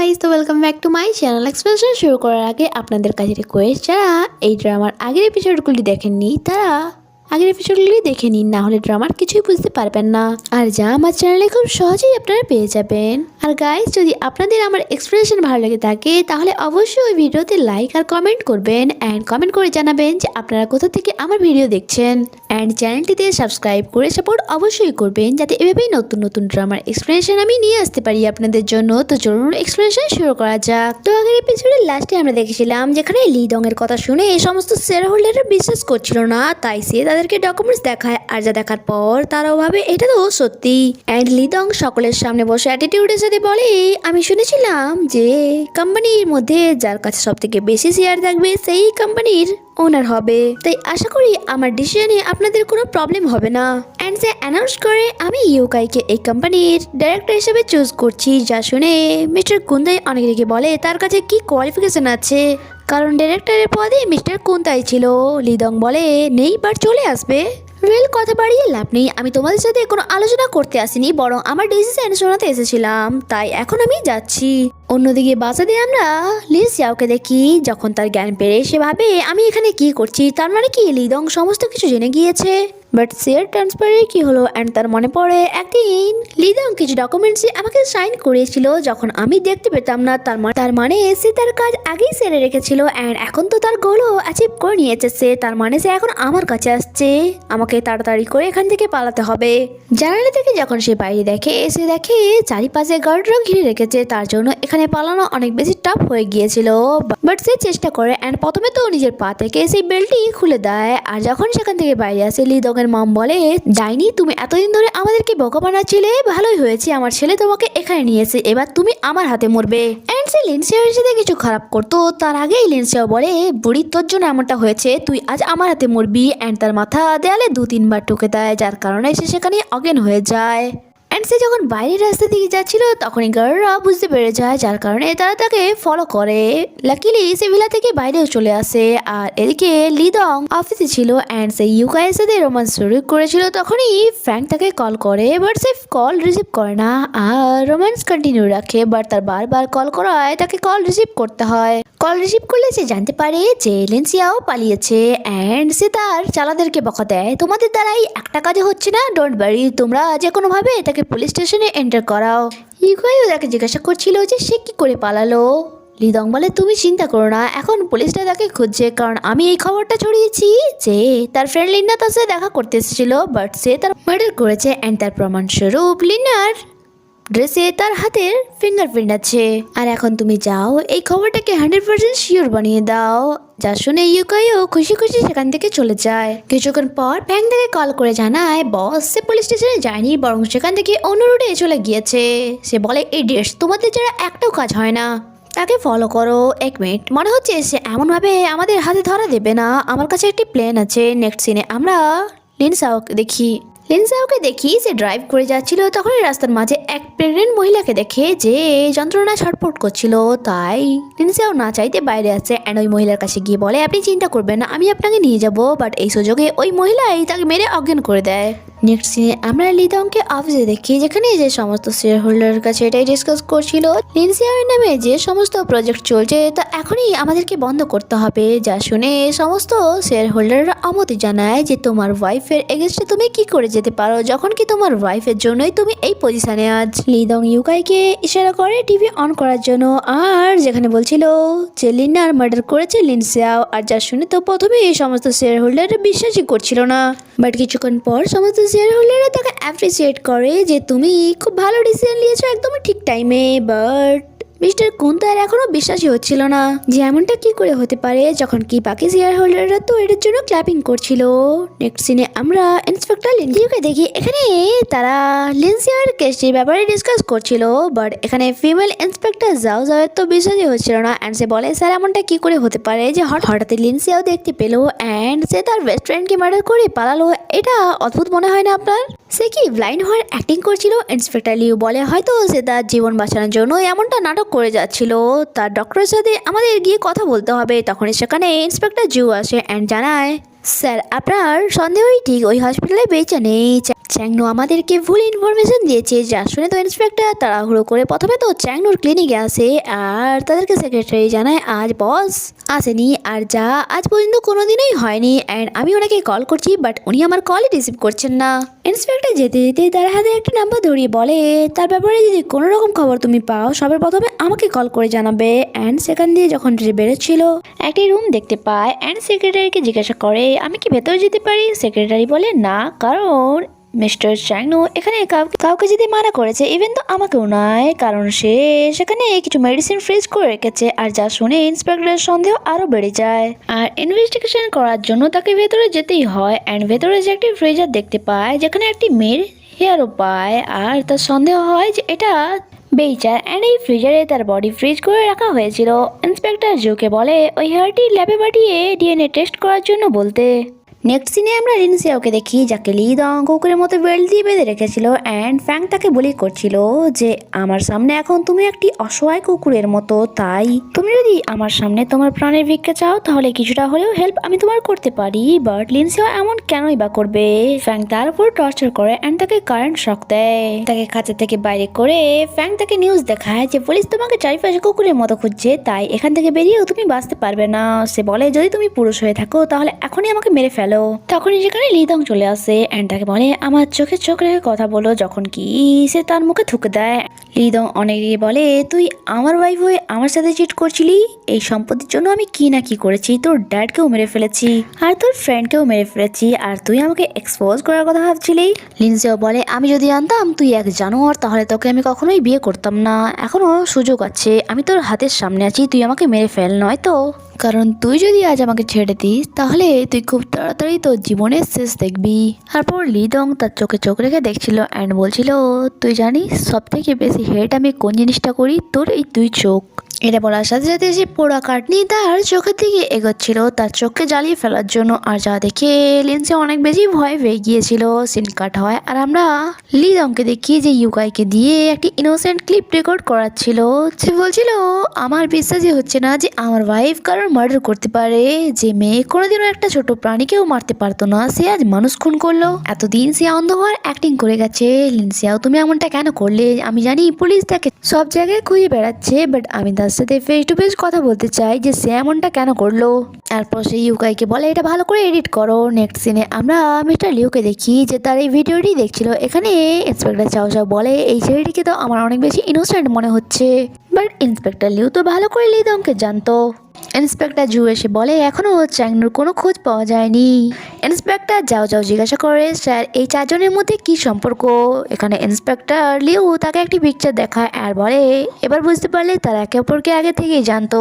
Guys, তো welcome back to my channel. Explanation শুরু করার আগে আপনাদের কাছে রিকোয়েস্ট, যারা এই ড্রামার আগের এপিসোডগুলি দেখেননি তারা আগের এপিসোডগুলি দেখে নিন, না হলে ড্রামার কিছুই বুঝতে পারবেন না। আর যা আমার চ্যানেলে খুব সহজেই আপনারা পেয়ে যাবেন। আর গাইস, যদি আপনাদের আমার এক্সপ্লেনেশন ভালো লেগে থাকে তাহলে অবশ্যই ওই ভিডিওতে লাইক আর কমেন্ট করবেন, অ্যান্ড কমেন্ট করে জানাবেন যে আপনারা কোথা থেকে আমার ভিডিও দেখছেন, অ্যান্ড চ্যানেলটিতে সাবস্ক্রাইব করে সাপোর্ট অবশ্যই করবেন, যাতে এভাবেই নতুন নতুন ড্রামার এক্সপ্লেনেশন আমি নিয়ে আসতে পারি আপনাদের জন্য। তো চলুন এক্সপ্লেনেশন শুরু করা যাক। তো আগের এপিসোডের লাস্টে আমরা দেখেছিলাম যেখানে লি দং এর কথা শুনে এই সমস্ত শেয়ার হোল্ডাররা বিশ্বাস করছিল না, তাই সে তাদেরকে ডকুমেন্টস দেখায়। আর যা দেখার পর তারাও ভাবে এটা তো সত্যি। অ্যান্ড লি দং সকলের সামনে বসে অ্যাটিটিউডের সাথে বলে, আমি শুনেছিলাম যে কোম্পানির মধ্যে যার কাছে সব থেকে বেশি শেয়ার থাকবে সেই কোম্পানির ওনার হবে, তাই আশা করি আমার ডিসিশনে আপনাদের কোনো প্রবলেম হবে না। অ্যান্ড সে অ্যানাউন্স করে, আমি ইউকাইকে এই কোম্পানির ডাইরেক্টর হিসেবে চুজ করছি। যা শুনে মিস্টার কুন্দাই অনেক রেগে বলে তার কাছে কি কোয়ালিফিকেশন আছে, কারণ ডাইরেক্টরের পদে মিস্টার কুন্দাই ছিল। লিদং বলে নেই, বাট চলে আসবে। রেল কথা বাড়িয়ে লাভ নেই, আমি তোমাদের সাথে কোনো আলোচনা করতে আসিনি, বরং আমার ডিসিশন শোনাতে এসেছিলাম, তাই এখন আমি যাচ্ছি। অন্যদিকে বাসাতে আমরা লিন সিয়াওকে দেখি, যখন তার জ্ঞান পেরে সে ভাবে আমি এখানে কি করছি, তার মানে কি লিদং সমস্ত কিছু জেনে গিয়েছে। বাট শেয়ার ট্রান্সফারে কি হলো, অ্যান্ড তার মনে পড়ে একদিন লিদং কিছু ডকুমেন্টসে আমাকে সাইন করিয়েছিল যখন আমি দেখতে পেতাম না, তার মানে সে তার কাজ আগেই সেরে রেখেছিল, অ্যান্ড এখন তো তার গোলও অ্যাচিভ করে নিয়েছে সে, তার মানে সে এখন আমার কাছে আসছে। আমাকে তাড়াতাড়ি করে এখান থেকে পালাতে হবে। জানালা থেকে যখন সে বাইরে দেখে, সে দেখে চারিপাশে গার্ডরা ঘিরে রেখেছে, তার জন্য এখানে পালানো অনেক বেশি টাফ হয়ে গিয়েছিল। বাট সে চেষ্টা করে, অ্যান্ড প্রথমে তো নিজের পা থেকে সেই বেল্টটি খুলে দেয়। আর যখন সেখান থেকে বাইরে আসে, লিদং এর মম বলে, ডাইনি তুমি এতদিন ধরে আমাদেরকে বোকা বানাচ্ছিলে, ভালোই হয়েছে আমার ছেলে তোমাকে এখানে নিয়েছে, এবার তুমি আমার হাতে মরবে। অ্যান্ড সে লিনসিয়ার সাথে কিছু খারাপ করতো তার আগেই লিনসিয়াও বলে, বুড়ি তোর জন্য এমনটা হয়েছে, তুই আজ আমার হাতে মরবি। অ্যান্ড তার মাথা দেয়ালে 2-3 বার ঠুকে দেয়, যার কারণে সে সেখানে অজ্ঞান হয়ে যায়। অ্যান্ড সে যখন বাইরের রাস্তা দিকে যাচ্ছিল তখনই গার্ডরা বুঝতে পেরে যায়, যার কারণে তারা তাকে ফলো করে। লাকিলি সে ভিলা থেকে বাইরেও চলে আসে। আর এদিকে লিদং অফিসে ছিল, অ্যান্ড সে ইউকাইয়ের সাথে রোমান্স শুরু করেছিল, তখনই ফ্র্যাঙ্ক তাকে কল করে, বাট সে কল রিসিভ করে না আর রোমান্স কন্টিনিউ রাখে। বাট তার বারবার কল করায় তাকে কল রিসিভ করতে হয়। কল রিসিভ করলে সে জানতে পারে যে লিনসিয়াও পালিয়েছে, অ্যান্ড সে তার চালাদেরকে বকা দেয়, তোমাদের দ্বারাই একটা কাজে হচ্ছে না, ডোন্ট ওয়ারি, তোমরা যে কোনোভাবে তাকে পুলিশ স্টেশনে এন্টার করাও। ইউকাইও তাকে জিজ্ঞাসা করছিল যে সে কি করে পালালো। লিদং বলে, তুমি চিন্তা করো না, এখন পুলিশটা তাকে খুঁজছে, কারণ আমি এই খবরটা ছড়িয়েছি যে তার ফ্রেন্ড লিন্না তার সাথে দেখা করতে এসেছিল, বাট সে তার মার্ডার করেছে, অ্যান্ড তার প্রমাণস্বরূপ লিন্নার ড্রেসে তার হাতের ফিঙ্গারপ্রিন্ট আছে। আর এখন তুমি যাও এই খবরটাকে 100% শিওর বানিয়ে দাও। যা শুনে ইউকাইও খুশি খুশি সেখান থেকে চলে যায়। কিছুক্ষণ পর ফ্যাং তাকে কল করে জানায়, বস সে পুলিশ স্টেশনে যায়নি, বরং সেখান থেকে অন্য রুটে চলে গিয়েছে। সে বলে, ইডিয়েটস, তোমাদের যারা একটাও কাজ হয় না, তাকে ফলো করো। 1 মিনিট, মনে হচ্ছে সে এমনভাবে আমাদের হাতে ধরা দেবে না, আমার কাছে একটি প্ল্যান আছে। নেক্সট সিনে আমরা লিনসাওকে দেখি সে ড্রাইভ করে যাচ্ছিল, তখনই রাস্তার মাঝে এক প্রেগনেন্ট মহিলাকে দেখে যে যন্ত্রণায় ছটফট করছিল, তাই লিনসাও না চাইতে বাইরে আসে। অ্যান্ড ওই মহিলার কাছে গিয়ে বলে, আপনি চিন্তা করবেন না, আমি আপনাকে নিয়ে যাব। বাট এই সুযোগে ওই মহিলাই তাকে মেরে অজ্ঞান করে দেয়। নেক্সট সিনে আমরা লিদংকে অফিসে দেখি, যেখানে যে সমস্ত শেয়ার হোল্ডারের কাছে এটাই ডিসকাস করছিল, লিনসিয়াওয়ের নামে যে সমস্ত প্রজেক্ট চলছে তা এখনই আমাদেরকে বন্ধ করতে হবে। যা শুনে সমস্ত শেয়ার হোল্ডাররা অমতি জানায় যে তোমার ওয়াইফের এগেনস্টে তুমি কি করে যেতে পারো, যখন কি তোমার ওয়াইফের জন্যই তুমি এই পজিশনে আজ। লিদং ইউকাইকে ইশারা করে টিভি অন করার জন্য, আর যেখানে বলছিল যে লিন্নার মার্ডার করেছে লিনসিয়াও। আর যা শুনে তো প্রথমে এই সমস্ত শেয়ার হোল্ডাররা বিশ্বাসই করছিল না, বাট কিছুক্ষণ পর সমস্ত শেয়ার হোল্ডাররা তাকে অ্যাপ্রিসিয়েট করে যে তুমি খুব ভালো ডিসিশন নিয়েছো একদমই ঠিক টাইমে। বাট মিস্টার কুন্তার এখনো বিশ্বাসই হচ্ছিল না যে এমনটা কি করে হতে পারে, যখন কি বাকি শেয়ার হোল্ডাররা তো এটার জন্য ক্ল্যাপিং করছিল। নেক্সট সিনে আমরা ইন্সপেক্টর লিনজিওকে দেখি, এখানে তারা লিনসিয়ার কেসটির ব্যাপারে ডিসকাস করছিল, বাট এখানে ফিমেল ইন্সপেক্টর যাও তো বিশ্বাসই হচ্ছিল না। অ্যান্ড সে বলে, স্যার এমনটা কি করে হতে পারে যে হঠাৎ লিনসিয়াও দেখতে পেলো, অ্যান্ড সে তার বেস্ট ফ্রেন্ডকে মার্ডার করে পালালো, এটা অদ্ভুত মনে হয় না আপনার? সে কি ব্লাইন্ড হওয়ার অ্যাক্টিং করছিল? ইন্সপেক্টর লিউ বলে, হয়তো সে তার জীবন বাঁচানোর জন্য এমনটা নাটক করে যাচ্ছিল, তার ডক্টরের সাথে আমাদের গিয়ে কথা বলতে হবে। তখনই সেখানে ইন্সপেক্টর জু আসে অ্যান্ড জানায়, স্যার আপনার সন্দেহই ঠিক, ওই হসপিটালে বেঁচে নেই, চ্যাংনু আমাদেরকে ভুল ইনফরমেশন দিয়েছে, যা শুনে তো ইন্সপেক্টর তাড়াহুড়ো করে প্রথমে তো চ্যাংনুর ক্লিনিকে আসে আর তাদেরকে সেক্রেটারি জানায় আজ বস আসেনি, আর যা আজ পর্যন্ত কোনোদিনই হয়নি। অ্যান্ড আমি ওনাকে কল করছি বাট উনি আমার কলই রিসিভ করছেন না। ইন্সপেক্টর যেতে যেতে তার হাতে একটা নাম্বার ধরিয়ে বলে, তার ব্যাপারে যদি কোনো রকম খবর তুমি পাও সবার প্রথমে আমাকে কল করে জানাবে। অ্যান্ড সেখান দিয়ে যখন বেরোচ্ছিল একটি রুম দেখতে পায় অ্যান্ড সেক্রেটারিকে জিজ্ঞাসা করে আমি কি ভেতরে যেতে পারি। সেক্রেটারি বলে না, কারণ মিস্টার চ্যাংনো এখানে কাউকে যেতে মানা করেছে, ইভেন তো আমাকেও নয়, কারণ সে সেখানে কিছু মেডিসিন ফ্রিজ করে রেখেছে। আর যা শুনে ইন্সপেক্টরের সন্দেহ আরো বেড়ে যায় আর ইনভেস্টিগেশন করার জন্য তাকে ভেতরে যেতেই হয়। অ্যান্ড ভেতরে যে একটি ফ্রিজার দেখতে পায় যেখানে একটি মেয়ের হেয়ারও পায় আর তার সন্দেহ হয় যে এটা বেইচার। অ্যান্ড এই ফ্রিজারে তার বডি ফ্রিজ করে রাখা হয়েছিল। ইন্সপেক্টর জোকে বলে ওই হেয়ারটি ল্যাবে পাঠিয়ে ডিএনএ টেস্ট করার জন্য বলতে। নেক্সট সিনে আমরা লিনসিয়াওকে দেখি, যাকে লি দং কুকুরের মতো বেল্ট দিয়ে বেঁধে রেখেছিল। অ্যান্ড ফ্যাং তাকে বলি করছিল যে আমার সামনে এখন তুমি একটি অসহায় কুকুরের মতো, তাই তুমি যদি আমার সামনে তোমার প্রাণের ভিক্ষা চাও তাহলে কিছুটা হলেও হেল্প আমি তোমার করতে পারি। বাট লিনসিয়াও এমন কেনই বা করবে। ফ্যাং তার উপর টর্চার করে অ্যান্ড তাকে কারেন্ট শক দেয়। তাকে খাঁচা থেকে বাইরে করে ফ্যাং তাকে নিউজ দেখায় যে পুলিশ তোমাকে চারিপাশে কুকুরের মতো খুঁজছে, তাই এখান থেকে বেরিয়েও তুমি বাঁচতে পারবে না। সে বলে যদি তুমি পুরুষ হয়ে থাকো তাহলে এখনই আমাকে মেরে ফেলো। তখনই সেখানে লিদং চলে আসে অ্যান্ড তাকে বলে আমার চোখে চোখ রেখে কথা বলো, যখন কি সে তার মুখে থুকে দেয়। লিদং অনেক রেগে বলে তুই আমার ওয়াইফ হয়ে আমার সাথে চিট করছিলি, এই সম্পত্তির জন্য আমি কি না কি করেছি, তোর ড্যাডকেও মেরে ফেলেছি আর তোর ফ্রেন্ডকেও মেরে ফেলেছি, আর তুই আমাকে এক্সপোজ করার কথা ভাবছিলি। লিনসিও বলে আমি যদি জানতাম তুই এক জানোয়ার তাহলে তোকে আমি কখনোই বিয়ে করতাম না, এখনো সুযোগ আছে, আমি তোর হাতের সামনে আছি, তুই আমাকে মেরে ফেল, নয় তো কারণ তুই যদি আজ আমাকে ছেড়ে দিস তাহলে তুই খুব তাড়াতাড়ি তোর জীবনের শেষ দেখবি। তারপর লিদং তার চোখে চোখ রেখে দেখছিল অ্যান্ড বলছিল তুই জানিস সব থেকে বেশি হেট আমি কোন জিনিসটা করি, তোর এই দুই চোখ। এটা বলার সাথে সাথে সে পোড়া কাঠ নিয়ে তার চোখের দিকে এগোচ্ছিল তার চোখকে জ্বালিয়ে ফেলার জন্য, আর যা দেখে লিনসে অনেক বেশি ভয় পেয়ে গিয়েছিল। সিন কাট হয় আর আমরা লিদংকে দেখি যে ইউকাইকে দিয়ে একটি ইনোসেন্ট ক্লিপ রেকর্ড করাচ্ছিল। সে বলছিল আমার বিশ্বাসই হচ্ছে না যে আমার ওয়াইফ কারোর মার্ডার করতে পারে, যে মেয়ে কোনোদিনও একটা ছোট প্রাণীকেও মারতে পারতো না সে আজ মানুষ খুন করলো। এতদিন সে অন্ধ হওয়ার অ্যাক্টিং করে গেছে। লিনসিয়াও তুমি এমনটা কেন করলে, আমি জানি পুলিশ তাকে সব জায়গায় খুঁজে বেড়াচ্ছে, বাট আমি তার সাথে ফেস টু ফেস কথা বলতে চাই যে সে এমনটা কেন করলো। তারপর সে ইউকাইকে বলে এটা ভালো করে এডিট করো। নেক্সট সিনে আমরা মিস্টার লিউকে দেখি যে তার এই ভিডিওটি দেখছিল। এখানে ইন্সপেক্টর চাও চাও বলে এই ছেলেটিকে তো আমার অনেক বেশি ইনোসেন্ট মনে হচ্ছে, বাট ইন্সপেক্টর লিউ তো ভালো করে লিদংকে জানতো। ইন্সপেক্টর জু এসে বলে এখনো চ্যাংনুর কোনো খোঁজ পাওয়া যায়নি। ইন্সপেক্টর যাও যাও জিজ্ঞাসা করে স্যার এই চারজনের মধ্যে কি সম্পর্ক। এখানে ইন্সপেক্টর লিউ তাকে একটি পিকচার দেখায় আর বলে এবার বুঝতে পারলে তারা একে অপরকে আগে থেকেই জানতো।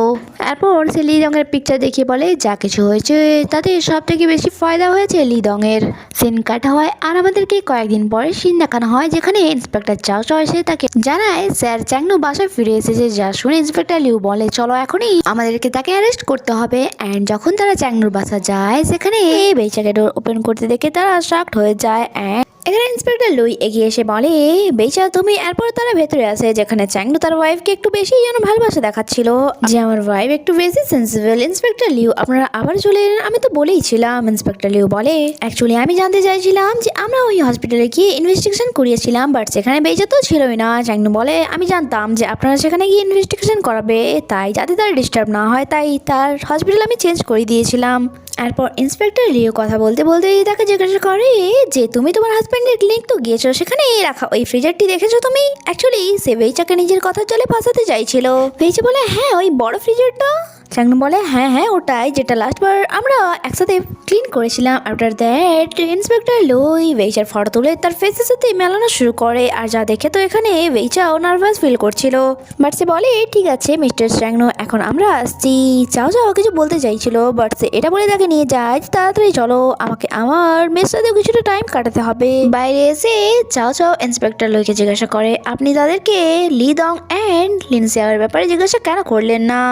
এরপর সে লিদংয়ের পিকচার দেখিয়ে বলে যা কিছু হয়েছে তাতে সব থেকে বেশি ফায়দা হয়েছে লিদংয়ের। সিন কাটা হয় আর আমাদেরকে কয়েকদিন পরে সিন দেখানো হয় যেখানে ইন্সপেক্টর চাও চাও এসে তাকে জানায় স্যার চ্যাংনু বাসায় ফিরে এসেছে। যা শুনে ইন্সপেক্টর লিউ বলে চলো এখনই আমাদেরকে তাকে অ্যারেস্ট করতে হবে। অ্যান্ড যখন তারা চ্যাংনুর বাসা যায় সেখানে বেচাকে ডোর ওপেন করতে দেখে তারা শকড হয়ে যায়। অ্যান্ড এখানে ইন্সপেক্টর লুই এগিয়ে এসে বলে বেচা তুমি। এরপর তারা ভেতরে আসে যেখানে চ্যাংনু তার ওয়াইফকে একটু বেশি যেন ভালোবাসা দেখাচ্ছিল, যে আমার ওয়াইফ একটু বেশি সেন্সিবল। ইন্সপেক্টর লিউ আপনারা আবার চলে এলেন, আমি তো বলেই ছিলাম। ইন্সপেক্টর লিউ বলে অ্যাকচুয়ালি আমি জানতে চাইছিলাম যে আমরা ওই হসপিটালে গিয়ে ইনভেস্টিগেশন করিয়েছিলাম বাট সেখানে বেচা তো ছিলই না। চ্যাংনু বলে আমি জানতাম যে আপনারা সেখানে গিয়ে ইনভেস্টিগেশন করাবে, তাই যাতে তার ডিস্টার্ব না হয় তাই তার হসপিটাল আমি চেঞ্জ করে দিয়েছিলাম। এরপর ইন্সপেক্টর লিও কথা বলতে বলতে তাকে জিজ্ঞাসা করে যে তুমি তোমার হাজব্যান্ডের ক্লিনিক তো গিয়েছো, সেখানে রাখা ওই ফ্রিজারটি দেখেছো তুমি। অ্যাকচুয়ালি সে বেইচাকে নিজের কথার জলে ফাঁসাতে চাইছিল। বেইচা বলে হ্যাঁ ওই বড় ফ্রিজারটা। চ্যাংনু বলে হ্যাঁ হ্যাঁ ওটাই, যেটা লাস্টবার আমরা একসাথে ক্লিন করেছিলাম। আফটার দ্যাট ইন্সপেক্টর লুই বেইচার ফটো তুলে তার ফেসের সাথে মেলানো শুরু করে, আর যা দেখে তো এখানে বেইচাও নার্ভাস ফিল করছিল। বাট সে বলে ঠিক আছে মিস্টার চ্যাংনু এখন আমরা আসছি। চাও চাও কিছু বলতে চাইছিল বাট সে এটা বলে তাকে নিয়ে যায় তাড়াতাড়ি চলো, আমাকে আমার মেয়ের সাথে কিছুটা টাইম কাটাতে হবে। বাইরে এসে চাও চাও ইন্সপেক্টর লুইকে জিজ্ঞাসা করে আপনি তাদেরকে লিদং অ্যান্ড লিনসিয়াওয়ের ব্যাপারে জিজ্ঞাসা কেন করলেন না।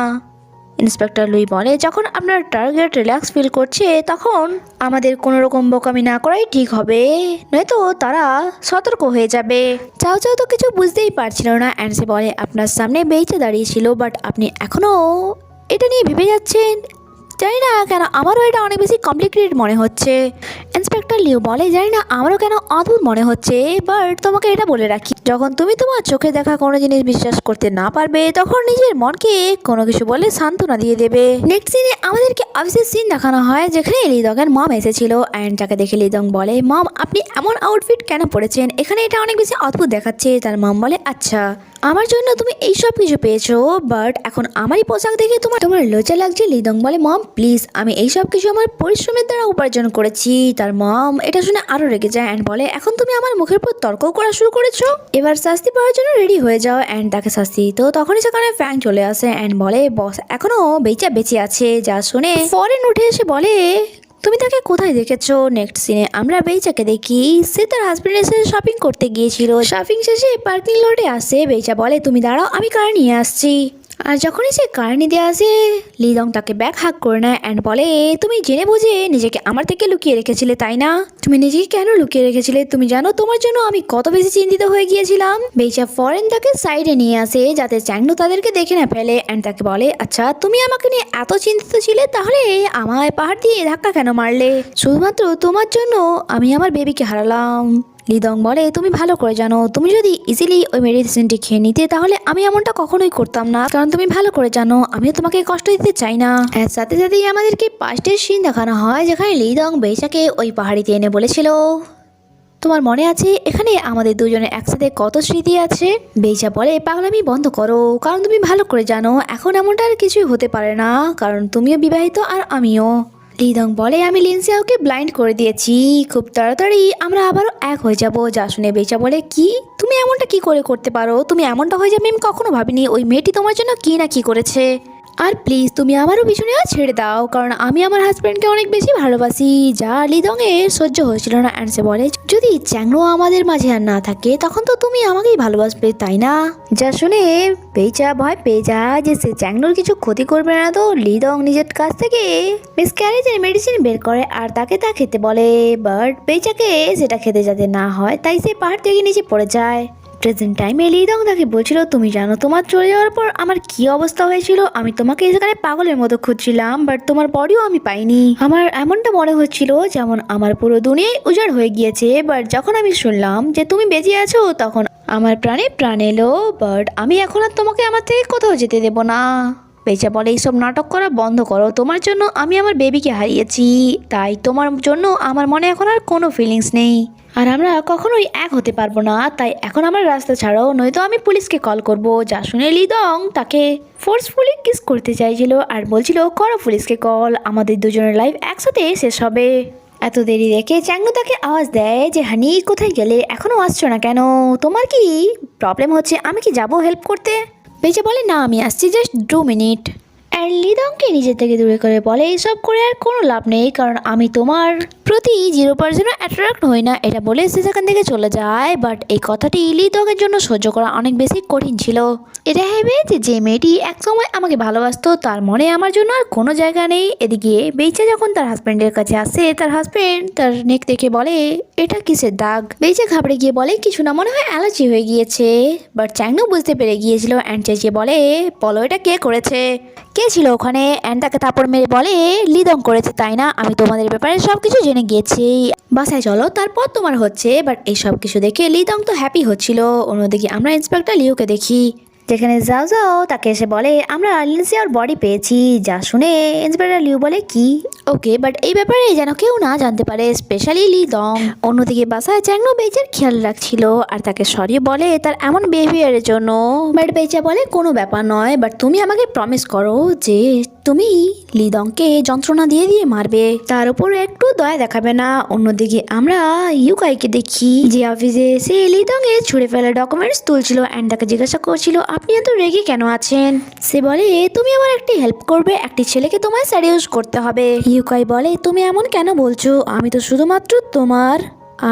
ইন্সপেক্টর লুই বলে যখন আপনার টার্গেট রিল্যাক্স ফিল করছে তখন আমাদের কোনো রকম বোকামি না করাই ঠিক হবে, নয়তো তারা সতর্ক হয়ে যাবে। চাও চাও তো কিছু বুঝতেই পারছিল না। অ্যান্ড সে বলে আপনার সামনে বেঁচে দাঁড়িয়েছিল বাট আপনি এখনও এটা নিয়ে ভেবে যাচ্ছেন, জানি না কেন আমারও এটা অনেক বেশি কমপ্লিকেটেড মনে হচ্ছে। ইন্সপেক্টর ইন্সপেক্টর লিও বলে, জানি না আমারও কেন অদ্ভুত মনে হচ্ছে, বাট তোমাকে এটা বলে রাখি, যখন তুমি তোমার চোখে দেখা কোনো জিনিস বিশ্বাস করতে না পারবে তখন নিজের মনকে কোনো কিছু বলে সান্ত্বনা দিয়ে দেবে। নেক্সট সিনে আমাদেরকে অফিসের সিন দেখানো হয় যেখানে লিদংয়ের মম এসেছিল অ্যান্ড যাকে দেখে লিদং বলে, মম আপনি এমন আউটফিট কেন পরেছেন, এখানে এটা অনেক বেশি অদ্ভুত দেখাচ্ছে। তার মম বলে, আচ্ছা আমার জন্য তুমি এই সব কিছু পেয়েছো, বাট এখন আমারই পোশাক দেখে তোমার তোমার লজ্জা লাগছে। লিদং বলে, মম প্লিজ, আমি এই সব কিছু আমার পরিশ্রমের দ্বারা উপার্জন করেছি। তার মম এটা শুনে আরো রেগে যায় অ্যান্ড বলে, এখন তুমি আমার মুখের উপর তর্ক করা শুরু করেছো, এবার শাস্তি পাওয়ার জন্য রেডি হয়ে যাও। অ্যান্ড তাকে শাস্তি তো তখনই সেখানে ফ্যাং চলে আসে অ্যান্ড বলে, বস এখনো বেচা বেঁচে আছে। যা শুনে ফরেন উঠে এসে বলে, তুমি তাকে কোথায় দেখেছো? নেক্সট সিনে আমরা বেইচাকে দেখি, সে তার হাজবেন্ডের সাথে শপিং করতে গিয়েছিল। শপিং শেষে পার্কিং লটে আসে, বেইচা বলে, তুমি দাঁড়াও আমি কার নিয়ে আসছি। আর যখনই সে কার নিতে আসে লিদং তাকে ব্যাক হাক করে নেয় অ্যান্ড বলে, তুমি জেনে বুঝে নিজেকে আমার থেকে লুকিয়ে রেখেছিলে তাই না? তুমি নিজেকে কেন লুকিয়ে রেখেছিলে? তুমি জানো তোমার জন্য আমি কত বেশি চিন্তিত হয়ে গিয়েছিলাম। বেইচা ফরেন তাকে সাইডে নিয়ে আসে যাতে চ্যাংনু তাদেরকে দেখে না ফেলে অ্যান্ড তাকে বলে, আচ্ছা তুমি আমাকে নিয়ে এত চিন্তিত ছিলে, তাহলে আমায় পাহাড় দিয়ে ধাক্কা কেন মারলে? শুধুমাত্র তোমার জন্য আমি আমার বেবিকে হারালাম। লিদং বলে, তুমি ভালো করে জানো তুমি যদি ইজিলি ওই মেডিসিনটি খেয়ে নিতে তাহলে আমি এমনটা কখনোই করতাম না, কারণ তুমি ভালো করে জানো আমিও তোমাকে কষ্ট দিতে চাই না। এর সাথে সাথেই আমাদেরকে পাস্টের সিন দেখানো হয় যেখানে লিদং বেইচাকে ওই পাহাড়িতে এনে বলেছিল, তোমার মনে আছে এখানে আমাদের দুজনের একসাথে কত স্মৃতি আছে? বেইচা বলে, পাগলামি বন্ধ করো, কারণ তুমি ভালো করে জানো এখন এমনটা আর কিছুই হতে পারে না, কারণ তুমিও বিবাহিত আর আমিও। লিদং বলে, আমি লিনসিয়াওকে ব্লাইন্ড করে দিয়েছি, খুব তাড়াতাড়ি আমরা আবারও এক হয়ে যাব। যা শুনে বেইচা বলে, কি তুমি এমনটা কি করে করতে পারো? তুমি এমনটা হয়ে যাবে আমি কখনো ভাবিনি। ওই মেয়েটি তোমার জন্য কি না কি করেছে। আর প্লিজ তুমি আমারও পিছনে ছেড়ে দাও, কারণ আমি আমার হাজব্যান্ডকে অনেক বেশি ভালোবাসি। যা লিদং এর সহ্য হয়েছিল না অ্যান্ড সে বলে, যদি চ্যাংনো আমাদের মাঝে আর না থাকে তখন তো তুমি আমাকেই ভালোবাসবে তাই না? যা শুনে বেইচা ভয় পেয়ে যায় যে সে চ্যাংনোর কিছু ক্ষতি করবে না। তো লিদং নিজের কাছ থেকে মিসক্যারেজের মেডিসিন বের করে আর তাকে তা খেতে বলে, বাট বেইচাকে সেটা খেতে যাতে না হয় তাই সে পাহাড় থেকে নিচে পড়ে যায়। প্রেজেন্ট টাইমে লিদং তাকে বলছিল, তুমি জানো তোমার চলে যাওয়ার পর আমার কি অবস্থা হয়েছিল? আমি তোমাকে সেখানে পাগলের মতো খুঁজছিলাম, বাট তোমার বডিও আমি পাইনি। আমার এমনটা মনে হচ্ছিল যেমন আমার পুরো দুনিয়ায় উজাড় হয়ে গিয়েছে, বাট যখন আমি শুনলাম যে তুমি বেঁচে আছো তখন আমার প্রাণে প্রাণ এলো, বাট আমি এখন আর তোমাকে আমার থেকে কোথাও যেতে দেবো না। বেচা বলে, এইসব নাটক করা বন্ধ করো, তোমার জন্য আমি আমার বেবিকে হারিয়েছি, তাই তোমার জন্য আমার মনে এখন আর কোনো ফিলিংস নেই, আর আমরা কখনোই এক হতে পারবো না, তাই এখন আমার রাস্তা ছাড়ো, নয়তো আমি পুলিশকে কল করব। যা শুনে লিদং তাকে ফোর্সফুলি কিস করতে চাইছিল আর বলছিল, করো পুলিশকে কল, আমাদের দুজনের লাইফ একসাথে শেষ হবে। এত দেরি দেখে চ্যাংনু তাকে আওয়াজ দেয় যে, হানি কোথায় গেলে, এখনো আসছো না কেন? তোমার কি প্রবলেম হচ্ছে? আমি কি যাবো হেল্প করতে? বেচা বলে, না আমি আসছি, জাস্ট 2 মিনিট। আর লিদংকে নিজের থেকে দূরে করে বলে, এইসব করে আর কোনো লাভ নেই, কারণ আমি তোমার প্রতি 0% অ্যাট্রাক্ট হই না। এটা বলে সে সেখান থেকে চলে যায়, বাট এই কথাটি লিদংয়ের জন্য সহ্য করা অনেক বেশি কঠিন ছিল। এটা ভেবে যে মেয়েটি একসময় আমাকে ভালোবাসতো তার মনে আমার জন্য আর কোনো জায়গা নেই। এদিকে বেইচা যখন তার হাজব্যান্ডের কাছে আসে, তার হাজব্যান্ড তার নেক দেখে বলে, এটা কিসের দাগ? বেইচা ঘাবড়ে গিয়ে বলে, কিছু না, মনে হয় অ্যালার্জি হয়ে গিয়েছে। বাট চ্যাংনু বুঝতে পেরে গিয়েছিল অ্যান্ড চেঁচিয়ে বলে, বলো এটা কে করেছে? কে ছিল ওখানে? অ্যান্ড তাকে থাপড় মেরে বলে, লিদং করেছে তাই না? আমি তোমাদের ব্যাপারে সব কিছু জেনে গিয়েছি, বাসায় চলো তারপর তোমার হচ্ছে। বাট এই সব কিছু দেখে লিদং তো হ্যাপি হচ্ছিল। অন্যদিকে আমরা ইন্সপেক্টর লিওকে দেখি যেখানে যাও যাও তাকে এসে বলে, আমরা লিনসিয়ার বডি পেয়েছি। যা শুনে ইন্সপেক্টর লিউ বলে, কি? ওকে, বাট এই ব্যাপারে যেন কেউ না জানতে পারে, স্পেশালি লিদং। অন্যদিকে বাসায় চ্যাংনো বেইচার খেয়াল রাখছিল আর তাকে সরি বলে তার এমন বিহেভিয়ারের জন্য। বাট বেইচা বলে, কোনো ব্যাপার নয়, বাট তুমি আমাকে প্রমিস করো যে তুমি লিদংকে যন্ত্রণা দিয়ে দিয়ে মারবে, তার উপর একটু দয়া দেখাবে না। অন্যদিকে আমরা ইউকাইকে দেখি যে অফিসে এসে লিদং এর ছুঁড়ে ফেলা ডকুমেন্টস তুলছিল অ্যান্ড তাকে জিজ্ঞাসা করছিল, আপনি এত রেগে কেন আছেন? সে বলে, তুমি আমার একটি হেল্প করবে, একটি ছেলেকে তোমায় সেডিউস করতে হবে। ইউকাই বলে, তুমি এমন কেন বলছো? আমি তো শুধুমাত্র তোমার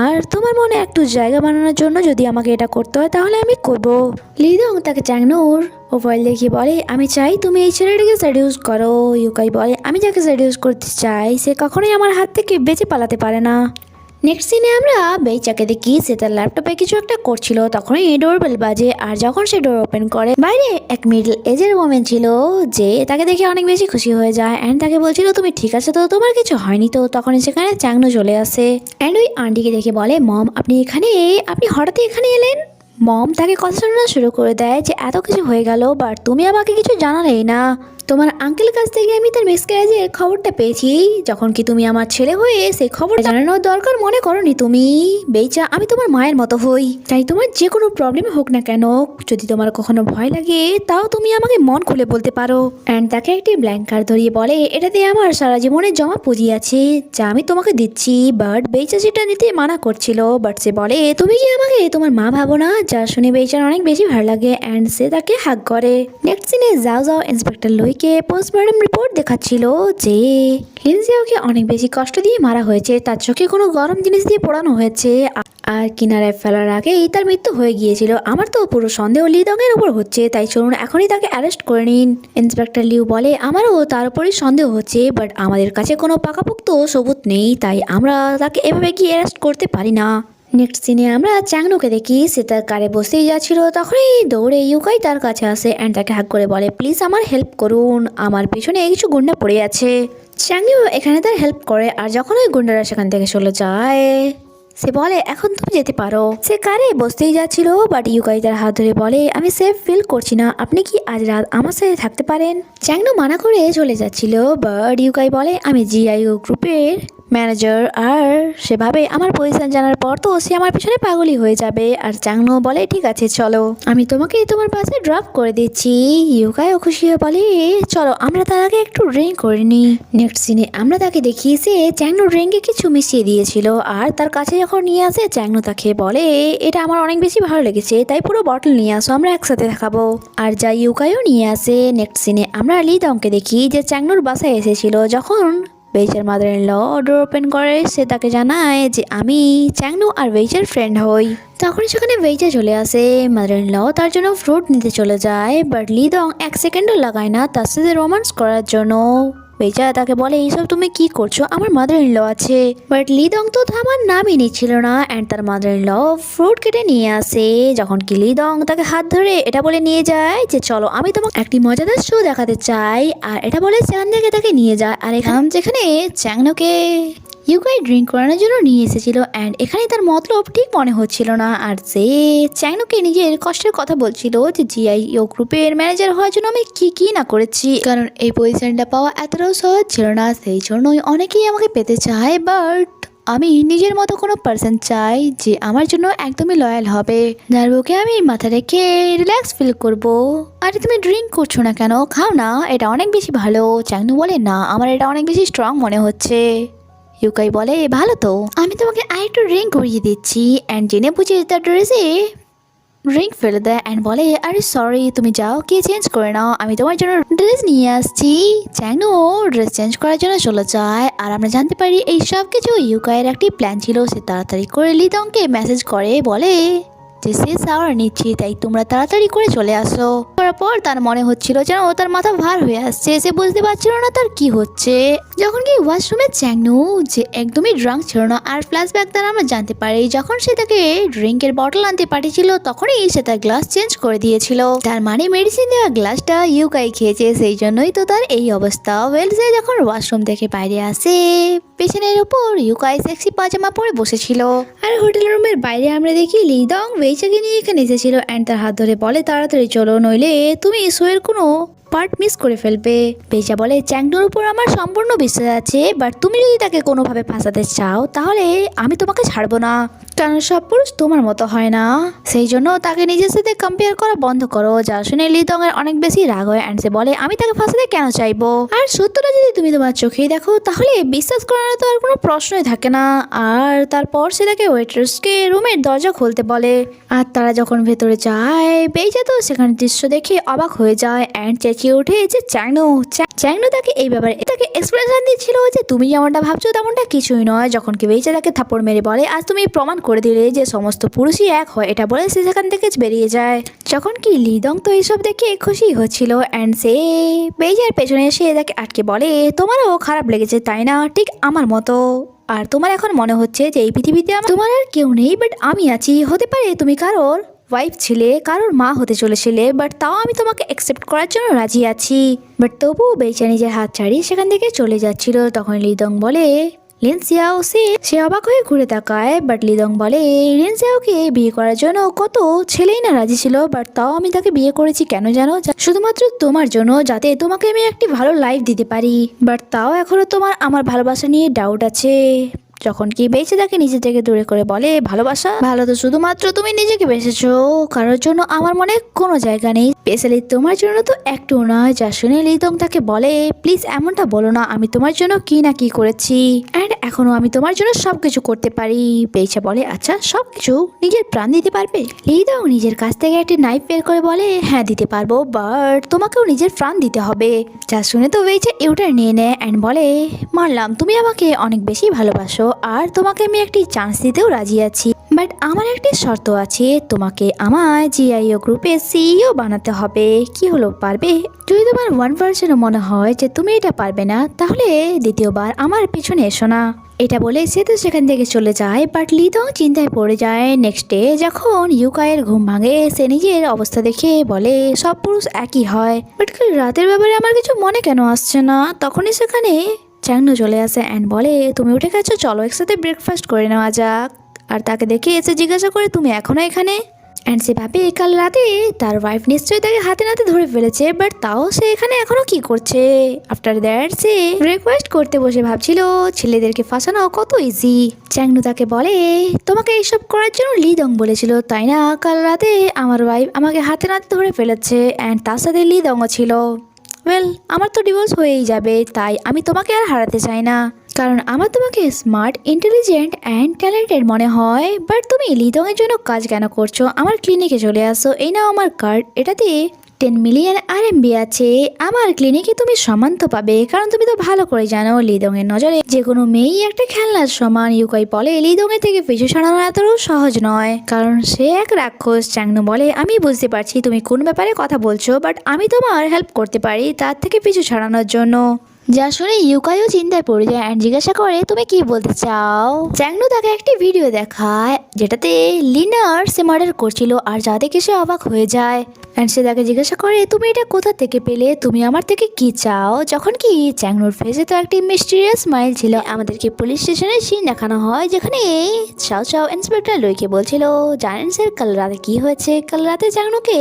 আর তোমার মনে একটু জায়গা বানানোর জন্য, যদি আমাকে এটা করতে হয় তাহলে আমি করব। লিদং তাকে চ্যাংনোর প্রোফাইল দেখিয়ে বলে, আমি চাই তুমি এই ছেলেটাকে সেডিউস করো। ইউকাই বলে, আমি যাকে সেডিউস করতে চাই সে কখনোই আমার হাত থেকে বেঁচে পালাতে পারে না। নেক্সট সিনে আমরা বেইচাকে দেখি সে তার ল্যাপটপে কিছু একটা করছিল, তখনই ডোরবেল বাজে। আর যখন সে ডোর ওপেন করে বাইরে এক মিডল এজের ওমেন ছিল, যে তাকে দেখে অনেক বেশি খুশি হয়ে যায় অ্যান্ড তাকে বলছিল তুমি ঠিক আছে তো, তোমার কিছু হয়নি তো। তখনই সেখানে চ্যাংনো চলে আসে অ্যান্ড ওই আন্টিকে দেখে বলে মম আপনি এখানে, আপনি হঠাৎই এখানে এলেন। মম তাকে কথা শোনানো শুরু করে দেয় যে এত কিছু হয়ে গেল বাট তুমি আমাকে কিছু জানালেই না। তোমার আঙ্কেলের কাছ থেকে আমি তার মিসক্যারেজের খবরটা পেয়েছি, যখন কি তুমি আমার ছেলে হয়ে সেই খবর জানানোর দরকার মনে করনি তুমি। বেইচা আমি তোমার মায়ের মতো হই, তাই তোমার যে কোনো প্রবলেম হোক না কেন, যদি তোমার কখনো ভয় লাগে তাও তুমি আমাকে মন খুলে বলতে পারো। অ্যান্ড তাকে একটি ব্ল্যাঙ্ক কার্ড ধরিয়ে বলে এটাতে আমার সারা জীবনের জমা পুঁজি আছে যা আমি তোমাকে দিচ্ছি। বাট বেইচা সেটা নিতে মানা করছিল, বাট সে বলে তুমি কি আমাকে তোমার মা ভাবো না, যা শুনে বেইচার অনেক বেশি ভালো লাগে অ্যান্ড সে তাকে হাগ করে। নেক্সট সিনে যাও যাও ইন্সপেক্টর লুইকে পোস্টমর্টম রিপোর্ট দেখাচ্ছিল যে লিনজিয়াওকে অনেক বেশি কষ্ট দিয়ে মারা হয়েছে, তার চোখে কোনো গরম জিনিস দিয়ে পোড়ানো হয়েছে আর কিনারায় ফেলার আগেই তার মৃত্যু হয়ে গিয়েছিল। আমার তো পুরো সন্দেহ লিদংয়ের উপর হচ্ছে, তাই চলুন এখনই তাকে অ্যারেস্ট করে নিন। ইন্সপেক্টর লিউ বলে আমারও তার উপরই সন্দেহ হচ্ছে, বাট আমাদের কাছে কোনো পাকাপোক্ত সবুত নেই, তাই আমরা তাকে এভাবে কি অ্যারেস্ট করতে পারি না। নেক্সট সিনে আমরা চ্যাংনোকে দেখি সে তার কারে বসেই যাচ্ছিল, তখনই দৌড়ে ইউকাই তার কাছে আসে অ্যান্ড তাকে হাক করে বলে প্লিজ আমার হেল্প করুন, আমার পিছনে কিছু গুন্ডা পড়ে আছে। চ্যাংনো এখানে তার হেল্প করে আর যখন ওই গুন্ডারা সেখান থেকে চলে যায় সে বলে এখন তুমি যেতে পারো। সে কারে বসতেই যাচ্ছিল বাট ইউকাই তার হাত ধরে বলে আমি সেফ ফিল করছি না, আপনি কি আজ রাত আমার সাথে থাকতে পারেন। চ্যাংনো মানা করে চলে যাচ্ছিল বাট ইউকাই বলে আমি জিআইও গ্রুপের ম্যানেজার আর সেভাবে আমার পজিশন জানার পর তো সে আমার পিছনে পাগলই হয়ে যাবে। আর চ্যাংনো বলে ঠিক আছে চলো, আমি তোমাকে তোমার বাসে ড্রপ করে দিচ্ছি। ইউকাইও খুশি হয়ে বলে চলো আমরা তার আগে একটু ড্রিঙ্ক করে নিই। নেক্সট সিনে আমরা তাকে দেখি সে চ্যাংনো ড্রিঙ্কে কিছু মিশিয়ে দিয়েছিল আর তার কাছে যখন নিয়ে আসে চ্যাংনো তাকে বলে এটা আমার অনেক বেশি ভালো লেগেছে, তাই পুরো বটল নিয়ে আসো আমরা একসাথে খাবো। আর যা ইউকাইও নিয়ে আসে। নেক্সট সিনে আমরা লিদংকে দেখি যে চ্যাংনোর বাসায় এসেছিল, যখন বেইচার mother in law door open করে সে তাকে জানায় যে আমি চ্যাংনো আর বেইচার ফ্রেন্ড হই। তখন সেখানে বেইচা চলে আসে, মাদার ইন ল তার জন্য ফ্রুট নিতে চলে যায় বাট লিদং এক সেকেন্ডও লাগায় না তার সাথে রোমান্স করার জন্য। বেইচা তাকে বলে এইসব তুমি কি করছো, আমার মাদার ইন ল আছে। বাট লিদং তো থামার নামই নিচ্ছিল না অ্যান্ড তার মাদার ইন ল ফ্রুট কেটে নিয়ে আসে, যখন কি লিদং তাকে হাত ধরে এটা বলে নিয়ে যায় যে চলো আমি তোমাকে একটি মজাদার শো দেখাতে চাই। আর এটা বলে সেখান থেকে তাকে নিয়ে যায় আর এখানে যেখানে চ্যাংনোকে ইউকাই ড্রিঙ্ক করানোর জন্য নিয়ে এসেছিল অ্যান্ড এখানে তার মতলব ঠিক মনে হচ্ছিল না। আর সে চ্যাংনোকে নিজের কষ্টের কথা বলছিল যে জিআইও গ্রুপের ম্যানেজার হওয়ার জন্য আমি কি না করেছি, কারণ এই পজিশনটা পাওয়া এতটাও সহজ ছিল না, সেই জন্যই অনেকেই আমাকে পেতে চায় বাট আমি নিজের মতো কোনো পার্সন চাই যে আমার জন্য একদমই লয়াল হবে, যার বুকে আমি মাথা রেখে রিল্যাক্স ফিল করব। আরে তুমি ড্রিঙ্ক করছো না কেন, খাও না, এটা অনেক বেশি ভালো। চ্যাংনো বলে না আমার এটা অনেক বেশি স্ট্রং মনে হচ্ছে। ইউকাই বলে ভালো তো, আমি তোমাকে আরেকটু ড্রিঙ্ক করিয়ে দিচ্ছি অ্যান্ড জেনে বুঝে তার ড্রেসে ড্রিঙ্ক ফেলে দেয় অ্যান্ড বলে আরে সরি তুমি যাও কে চেঞ্জ করে নাও, আমি তোমার জন্য ড্রেস নিয়ে আসছি। চ্যাংনো ড্রেস চেঞ্জ করার জন্য চলে যায় আর আমরা জানতে পারি এই সব কিছু ইউকাইয়ের একটি প্ল্যান ছিল। সে তাড়াতাড়ি করে লিদংকে মেসেজ করে বলে যে সে শাওয়ার নিচ্ছে, তাই তোমরা তাড়াতাড়ি করে চলে আসো। করার পর তার মনে হচ্ছিল যেন তার মাথা ভার হয়ে আসছে, সে বুঝতে পারছিল না তার কি হচ্ছে। যখন কি ওয়াশরুমে চ্যাংনো যে একদমই ড্রাঙ্ক ছিল না আর ফ্ল্যাশব্যাক দ্বারা আমরা জানতে পারি যখন সে তাকে ড্রিঙ্কের বটল আনতে পাঠিয়েছিল তখনই সে তার গ্লাস চেঞ্জ করে দিয়েছিল, তার মানে মেডিসিন দেওয়া গ্লাসটা ইউকাই খেয়েছে, সেই জন্যই তো তার এই অবস্থা। ওয়েলসে যখন ওয়াশরুম থেকে বাইরে আসে পেছনের উপর ইউকাই সেক্সি পাজামা পরে বসেছিল আর হোটেল রুমের বাইরে আমরা দেখি লিদং বেইচাকে নিয়ে এখানে এসেছিল অ্যান্ড তার হাত ধরে বলে তাড়াতাড়ি চলো নইলে তুমি শোয়ের কোনো পার্ট মিস করে ফেলবে। বেইচা বলে চ্যাংনোর উপর আমার সম্পূর্ণ বিশ্বাস আছে বাট তুমি যদি তাকে কোনোভাবে ফাঁসাতে চাও তাহলে আমি তোমাকে ছাড়বো না, কারণ সব পুরুষ তোমার মতো হয় না, সেই জন্য তাকে নিজের সাথে কম্পেয়ার করা বন্ধ করো। যা শুনে লিদং এর অনেক বেশি রাগ হয় অ্যান্ড সে বলে আমি তাকে ফাঁসাতে কেন চাইবো, আর সত্যটা যদি তুমি তোমার চোখেই দেখো তাহলে বিশ্বাস করার তো আর কোনো প্রশ্নই থাকে না। আর তারপর সে তাকে ওয়েট্রেসকে রুমের দরজা খুলতে বলে আর তারা যখন ভেতরে যায় বেইচা তো সেখানে দৃশ্য দেখে অবাক হয়ে যায় অ্যান্ড চেঁচিয়ে ওঠে যে চ্যাংনো তাকে এই ব্যাপারে তাকে এক্সপ্লেনেশন দিচ্ছিল যে তুমি যেমনটা ভাবছো তেমনটা কিছুই নয়, যখন কি বেইচা তাকে থাপ্পড় মেরে বলে আজ তুমি প্রমাণ করে দিলে যে সমস্ত পুরুষই এক হয়, এটা বলে সে সেখান থেকে বেরিয়ে যায়। যখন কি লিদং তো এইসব দেখে খুশি হচ্ছিল অ্যান্ড সে বেইচার পেছনে এসে তাকে আটকে বলে তোমারও খারাপ লেগেছে তাই না, ঠিক আমার মতো। আর তোমার এখন মনে হচ্ছে যে এই পৃথিবীতে তোমার আর কেউ নেই, বাট আমি আছি। হতে পারে তুমি কারোর ওয়াইফ ছিলে, কারোর মা হতে চলেছিলে, বাট তাও আমি তোমাকে অ্যাকসেপ্ট করার জন্য রাজি আছি। বাট তবুও বেইচা নিজের হাত ছাড়িয়ে সেখান থেকে চলে যাচ্ছিল। তখন লিদং বলে লিনসিয়াও সে অবাক হয়ে ঘুরে তাকায়। বাট লিদং বলে লিনসিয়াওকে বিয়ে করার জন্য কত ছেলেই না রাজি ছিল, বাট তাও আমি তাকে বিয়ে করেছি কেন জানো? শুধুমাত্র তোমার জন্য, যাতে তোমাকে আমি একটি ভালো লাইফ দিতে পারি। বাট তাও এখনো তোমার আমার ভালোবাসা নিয়ে ডাউট আছে। যখন কি বেঁচে তাকে নিজে থেকে দূরে করে বলে ভালোবাসা ভালো তো শুধুমাত্র তুমি নিজেকে বেসেছো, কারোর জন্য আমার মনে কোনো জায়গা নেই, স্পেশালি তোমার জন্য তো একটু নয়। যা শুনে লিদং তাকে বলে প্লিজ এমনটা বলো না, আমি তোমার জন্য কি না কি করেছি, অ্যান্ড এখনো আমি তোমার জন্য সবকিছু করতে পারি। বেইচা বলে আচ্ছা সবকিছু, নিজের প্রাণ দিতে পারবে? লিদং নিজের কাছ থেকে একটি নাইফ বের করে বলে হ্যাঁ দিতে পারবো, বাট তোমাকেও নিজের প্রাণ দিতে হবে। যা শুনে তো বেইচা ইউটা নিয়ে নেয় অ্যান্ড বলে মানলাম তুমি আমাকে অনেক বেশি ভালোবাসো, আর তোমাকে আমি একটি চান্স দিতেও রাজি আছি, বাট আমার একটি শর্ত আছে, তোমাকে আমার জিআইও গ্রুপের সিইও বানাতে হবে। কি হলো, পারবে? যদি তোমার 1% মনে হয় যে তুমি এটা পারবে না, তাহলে দ্বিতীয়বার আমার পিছনে এসো না। এটা বলে সে তো সেখান থেকে চলে যায়। বাট লিদং চিন্তায় পড়ে যায়। নেক্সট ডে যখন ইউকাইয়ের ঘুম ভাঙে, সে নিজের অবস্থা দেখে বলে সব পুরুষ একই হয়, বাট কাল রাতের ব্যাপারে আমার কিছু মনে কেন আসছে না? তখনই সেখানে চ্যাংনো চলে আসে অ্যান্ড বলে তুমি উঠে গেছো, চলো একসাথে ব্রেকফাস্ট করে নেওয়া যাক। আর তাকে দেখে এসে জিজ্ঞাসা করে তুমি এখনো এখানে? অ্যান্ড সে ভাবে কাল রাতে তার ওয়াইফ নিশ্চয়ই তাকে হাতে নাতে ধরে ফেলেছে, বাট তাও সে এখানে এখনো কি করছে? আফটার দ্যাট সে ব্রেকফাস্ট করতে বসে ভাবছিল ছেলেদেরকে ফাঁসানো কত ইজি। চ্যাংনু তাকে বলে তোমাকে এইসব করার জন্য লিদং বলেছিল তাই না? কাল রাতে আমার ওয়াইফ আমাকে হাতে নাতে ধরে ফেলেছে, অ্যান্ড তার সাথে লিদংও ছিল। ওয়েল আমার তো ডিভোর্স হয়েই যাবে, তাই আমি তোমাকে আর হারাতে চাই না, কারণ আমার তোমাকে স্মার্ট, ইন্টেলিজেন্ট অ্যান্ড ট্যালেন্টেড মনে হয়। বাট তুমি লিদংয়ের জন্য কাজ কেন করছো? আমার ক্লিনিকে চলে আসো, এই নাও আমার কার্ড, এটাতে 10 মিলিয়ন RMB আছে। আমার ক্লিনিকে তুমি সম্মান তো পাবে, কারণ তুমি তো ভালো করে জানো লিদংয়ের নজরে যে কোনো মেয়েই একটা খেলনার সমান। ইউকাই বলে লিদংয়ের থেকে পিছু ছাড়ানো এতটাও সহজ নয়, কারণ সে এক রাক্ষস। চ্যাংনু বলে আমি বুঝতে পারছি তুমি কোন ব্যাপারে কথা বলছো, বাট আমি তোমার হেল্প করতে পারি তার থেকে পিছু ছাড়ানোর জন্য। যা শুনে ইউকাইও চিন্তায় পড়ে যায় অ্যান্ড জিজ্ঞাসা করে তুমি কি বলতে চাও? চ্যাংনু তাকে একটি ভিডিও দেখায় যেটাতে লিনার সে মার্ডার করছিল, আর যা দেখে সে অবাক হয়ে যায়। অ্যান্ড সে তাকে জিজ্ঞাসা করে তুমি এটা কোথা থেকে পেলে, তুমি আমার থেকে কি চাও? যখন কি চ্যাংনুর ফেসে তো একটি মিস্টিরিয়াস স্মাইল ছিল। আমাদেরকে পুলিশ স্টেশনের সিন দেখানো হয় যেখানে চাও চাও ইন্সপেক্টর লুইকে বলছিল জানেন স্যার কাল রাতে কি হয়েছে? কাল রাতে চ্যাংনুকে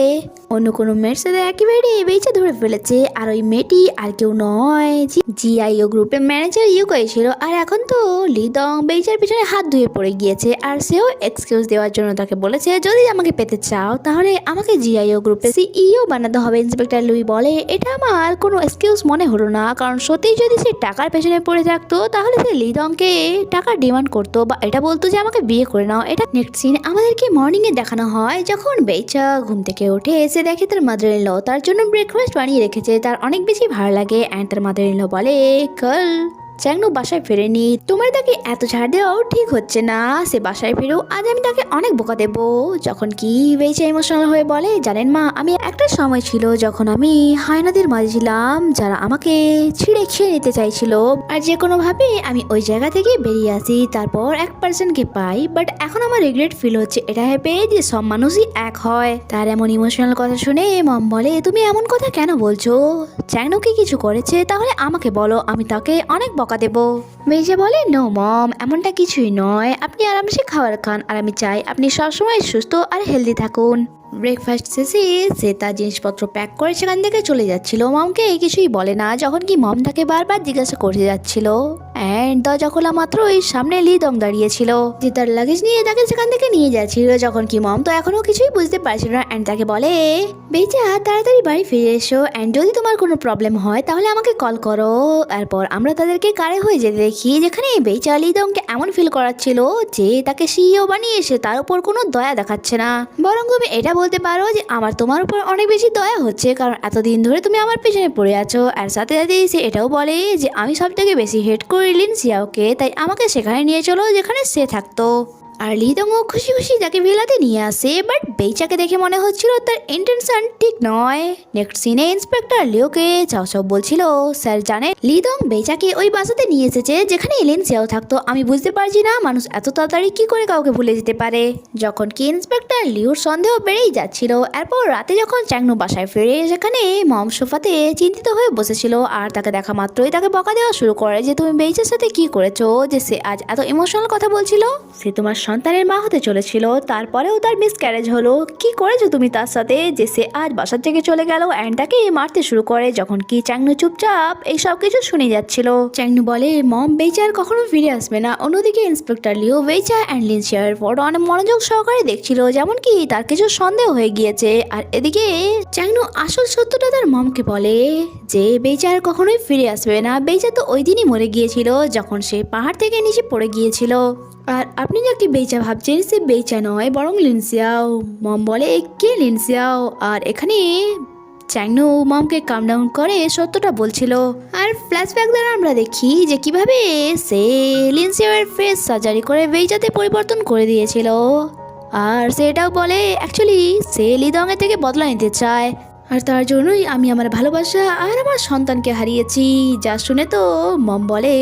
অন্য কোনো মেয়ের সাথে একেবারে বেঁচে ধরে ফেলেছে, আর ওই মেয়েটি আর কেউ নয়, জিআইও গ্রুপের ম্যানেজার ইউকাই ছিল। আর এখন তো লিদং বেইচার পিছনে হাত ধুয়ে পড়ে গিয়েছে, আর সেও এক্সকিউজ দেওয়ার জন্য তাকে বলেছে যদি আমাকে পেতে চাও তাহলে আমাকে জিআইও গ্রুপের সিইও বানাতে হবে। ইন্সপেক্টর লুই বলে এটা আমার কোনো এক্সকিউজ মনে হলো না, কারণ সত্যি যদি সে টাকার পেছনে পড়ে থাকতো তাহলে সে লিদংকে টাকার ডিমান্ড করতো, বা এটা বলতো যে আমাকে বিয়ে করে নাও। এটা নেক্সট সিন আমাদেরকে মর্নিংয়ে দেখানো হয় যখন বেইচা ঘুম থেকে উঠে এসে দেখে তার মাদার ইন ল তার জন্য ব্রেকফাস্ট বানিয়ে রেখেছে। তার অনেক বেশি ভালো লাগে অ্যান্ড তার মাদার ইন ল বলে কাল চ্যাংনু বাসায় ফেরেনি, তোমার তাকে এত ছাড় দেওয়াও ঠিক হচ্ছে না, সে বাসায় ফেরো, আজ আমি তাকে অনেক বোকা দেবো। যখন কি বেঁচে ইমোশনাল হয়ে বলে জানেন মা আমি একটা সময় ছিল যখন আমি হায়নাদের মাঝে ছিলাম যারা আমাকে ছিঁড়ে খেয়ে নিতে চাইছিল, আর যে কোনোভাবে আমি ওই জায়গা থেকে বেরিয়ে আসি, তারপর এক পার্সনকে পাই, বাট এখন আমার রিগ্রেট ফিল হচ্ছে এটা ভেবে যে সব মানুষই এক হয়। তার এমন ইমোশনাল কথা শুনে মম বলে তুমি এমন কথা কেন বলছো? চ্যাংনু কি কিছু করেছে? তাহলে আমাকে বলো, আমি তাকে অনেক বকা দেবো। মেজে বলে নো মম এমনটা কিছুই নয়, আপনি আরামসে খাবার খান, আর আমি চাই আপনি সবসময় সুস্থ আর হেলদি থাকুন। ব্রেকফাস্ট শেষে সে তার জিনিসপত্র প্যাক করে সেখান থেকে চলে যাচ্ছিল। মমকে এই কিছুই বলে না, যখন কি মম তাকে বারবার জিজ্ঞাসা করতে যাচ্ছিল। অ্যান্ড দরজা খোলা মাত্র এই সামনে লিদং দাঁড়িয়েছিল যে তার লাগেজ নিয়ে তাকে সেখান থেকে নিয়ে যাচ্ছিল। যখন কি মম তো এখনো কিছুই বুঝতে পারছিল না অ্যান্ড তাকে বলে বেচা তাড়াতাড়ি বাড়ি ফিরে এসো, অ্যান্ড যদি তোমার কোনো প্রবলেম হয় তাহলে আমাকে কল করো। তারপর আমরা তাদেরকে কারে হয়ে যেতে দেখি যেখানে বেচা লিদংকে এমন ফিল করাচ্ছিল যে তাকে সিইও বানিয়ে এসে তার উপর কোনো দয়া দেখাচ্ছে না, বরং তুমি এটা বলতে পারো যে আমার তোমার উপর অনেক বেশি দয়া হচ্ছে, কারণ এতদিন ধরে তুমি আমার পেছনে পড়ে আছো। আর সাথে সাথে সে এটাও বলে যে আমি সব থেকে বেশি হেট করি লিনসিয়াওকে, তাই আমাকে সেখানে নিয়ে চলো যেখানে সে থাকতো। আর লিদংও খুশি খুশি তাকে ভিলাতে নিয়ে আসে, বাট বেইচাকে দেখে মনে হচ্ছিল তার ইন্টেনশন ঠিক নয়। নেক্সট সিনে ইন্সপেক্টর লিওকে চাও চাও বলছিল, স্যার জানেন লিদং বেইচাকে ওই বাসাতে নিয়ে এসেছে যেখানে এলেনসিয়াও থাকতো। আমি বুঝতে পারছি না মানুষ এত তাড়াতাড়ি কি করে কাউকে ভুলে যেতে পারে। যখন কি ইন্সপেক্টর লিওর সন্দেহ বেড়েই যাচ্ছিল, এরপর রাতে যখন চ্যাংনু বাসায় ফিরে সেখানে মম সোফাতে চিন্তিত হয়ে বসেছিল আর তাকে দেখা মাত্রই তাকে বকা দেওয়া শুরু করে যে তুমি বেইচার সাথে কি করেছো যে সে আজ এত ইমোশনাল কথা বলছিল। সে তোমার সন্তানের মা হতে চলেছিল, তারপরেও তার মিসক্যারেজ হলো। কি করেছো তুমি তার সাথে যে সে আজ বাসার থেকে চলে গেল অ্যান্ড তাকে মারতে শুরু করে। যখন কি চ্যাংনু চুপচাপ এই সব কিছু শুনে যাচ্ছিল। চ্যাংনু বলে মম বেইচার কখনো ফিরে আসবে না। অন্যদিকে ইন্সপেক্টর লিও বেইচা অ্যান্ড লিনশিয়ার ফটো অনেক মনোযোগ সহকারে দেখছিল, যেমন কি তার কিছু সন্দেহ হয়ে গিয়েছে। আর এদিকে চ্যাংনু আসল সত্যটা তার মমকে বলে যে বেইচার কখনোই ফিরে আসবে না। বেইচা তো ওই দিনই মরে গিয়েছিল যখন সে পাহাড় থেকে নিচে পড়ে গিয়েছিল। আর আপনি যাকে বেইচা ভাবছেন সে বেইচা নয় বরং লিনসিয়াও। মম বলে কে লিনসিয়াও? আর এখানে চ্যাংনু মমকে কাম ডাউন করে সত্যটা বলছিল। আর ফ্ল্যাশব্যাক দ্বারা আমরা দেখি যে কিভাবে সে লিনসিয়ার ফেস সার্জারি করে বেইচাতে পরিবর্তন করে দিয়েছিল। আর সেটাও বলে অ্যাকচুয়ালি সে লিদংয়ের থেকে বদলা নিতে চায় আর তার জন্যই আমি আমার ভালোবাসা আর আমার সন্তানকে হারিয়েছি। যা শুনে তো মম বলে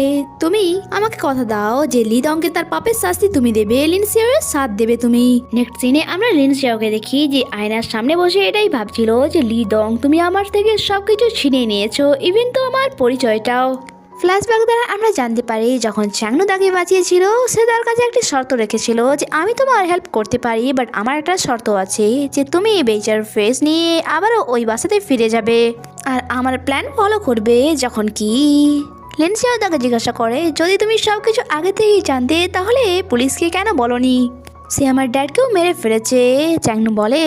তুমি আমাকে কথা দাও যে লিদংকে তার পাপের শাস্তি তুমি দেবে, লিনসিয়ারের সাথ দেবে তুমি। নেক্সট সিনে আমরা লিনসিয়াওকে দেখি যে আয়নার সামনে বসে এটাই ভাবছিল যে লিদং তুমি আমার থেকে সবকিছু ছিনিয়ে নিয়েছো, ইভেন তো আমার পরিচয়টাও। ফ্ল্যাশব্যাক দ্বারা আমরা জানতে পারি যখন চ্যাংনু তাকে বাঁচিয়েছিল সে তার কাছে একটি শর্ত রেখেছিল যে আমি তোমার হেল্প করতে পারি, বাট আমার একটা শর্ত আছে যে তুমি বেইচার ফেস নিয়ে আবারও ওই বাসাতে ফিরে যাবে আর আমার প্ল্যান ফলো করবে। যখন কি লিনসিয়াও তাকে জিজ্ঞাসা করে যদি তুমি সব কিছু আগে থেকেই জানতে তাহলে পুলিশকে কেন বলনি? সে আমার ড্যাডকেও মেরে ফেলেছে। চ্যাংনু বলে